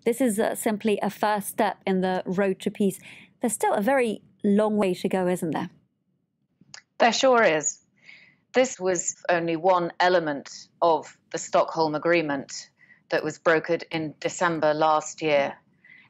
this is simply a first step in the road to peace. There's still a very long way to go, isn't there? There sure is. This was only one element of the Stockholm Agreement that was brokered in December last year.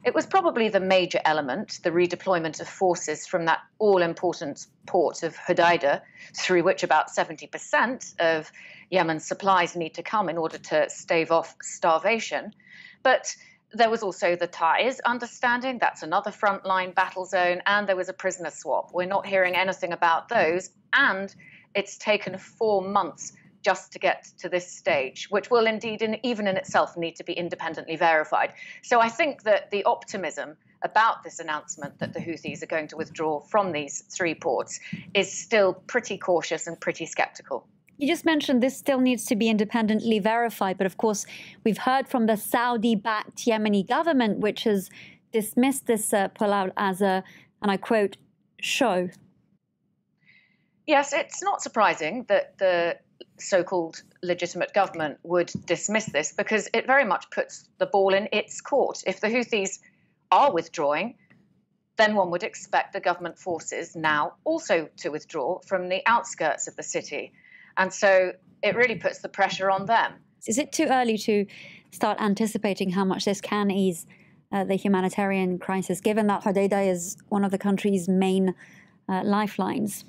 It was probably the major element, the redeployment of forces from that all-important port of Hodeidah, through which about 70% of Yemen's supplies need to come in order to stave off starvation. But there was also the Taiz understanding, that's another frontline battle zone, and there was a prisoner swap. We're not hearing anything about those, and it's taken 4 months just to get to this stage, which will indeed, even in itself, need to be independently verified. So I think that the optimism about this announcement that the Houthis are going to withdraw from these 3 ports is still pretty cautious and pretty sceptical. You just mentioned this still needs to be independently verified, but of course we've heard from the Saudi-backed Yemeni government, which has dismissed this pullout as a, and I quote, show. Yes, it's not surprising that the so-called legitimate government would dismiss this, because it very much puts the ball in its court. If the Houthis are withdrawing, then one would expect the government forces now also to withdraw from the outskirts of the city. And so it really puts the pressure on them. Is it too early to start anticipating how much this can ease the humanitarian crisis, given that Hodeidah is one of the country's main lifelines?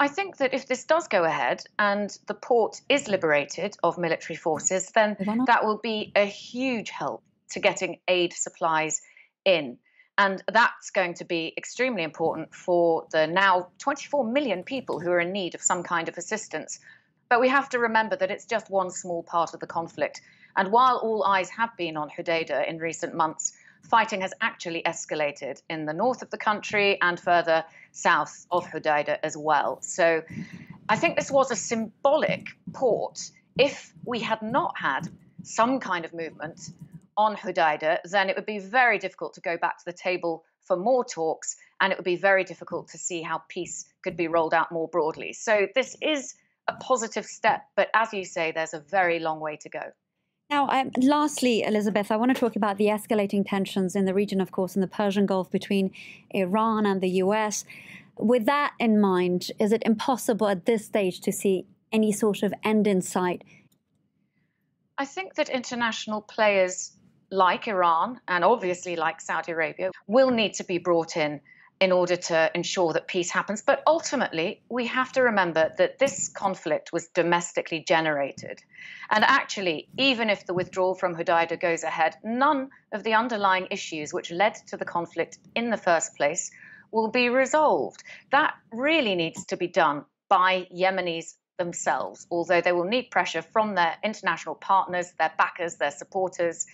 I think that if this does go ahead and the port is liberated of military forces, then that will be a huge help to getting aid supplies in. And that's going to be extremely important for the now 24 million people who are in need of some kind of assistance. But we have to remember that it's just one small part of the conflict. And while all eyes have been on Hodeidah in recent months, fighting has actually escalated in the north of the country and further south of Hodeidah as well. So I think this was a symbolic port. If we had not had some kind of movement on Hodeidah, then it would be very difficult to go back to the table for more talks, and it would be very difficult to see how peace could be rolled out more broadly. So this is a positive step, but as you say, there's a very long way to go. Now, lastly, Elisabeth, I want to talk about the escalating tensions in the region, of course, in the Persian Gulf between Iran and the US. With that in mind, is it impossible at this stage to see any sort of end in sight? I think that international players like Iran and obviously like Saudi Arabia will need to be brought in order to ensure that peace happens. But ultimately, we have to remember that this conflict was domestically generated. And actually, even if the withdrawal from Hodeidah goes ahead, none of the underlying issues which led to the conflict in the first place will be resolved. That really needs to be done by Yemenis themselves, although they will need pressure from their international partners, their backers, their supporters,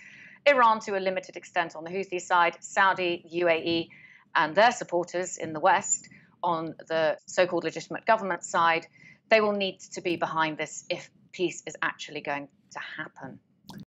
Iran to a limited extent on the Houthi side, Saudi, UAE, and their supporters in the West on the so-called legitimate government side. They will need to be behind this if peace is actually going to happen.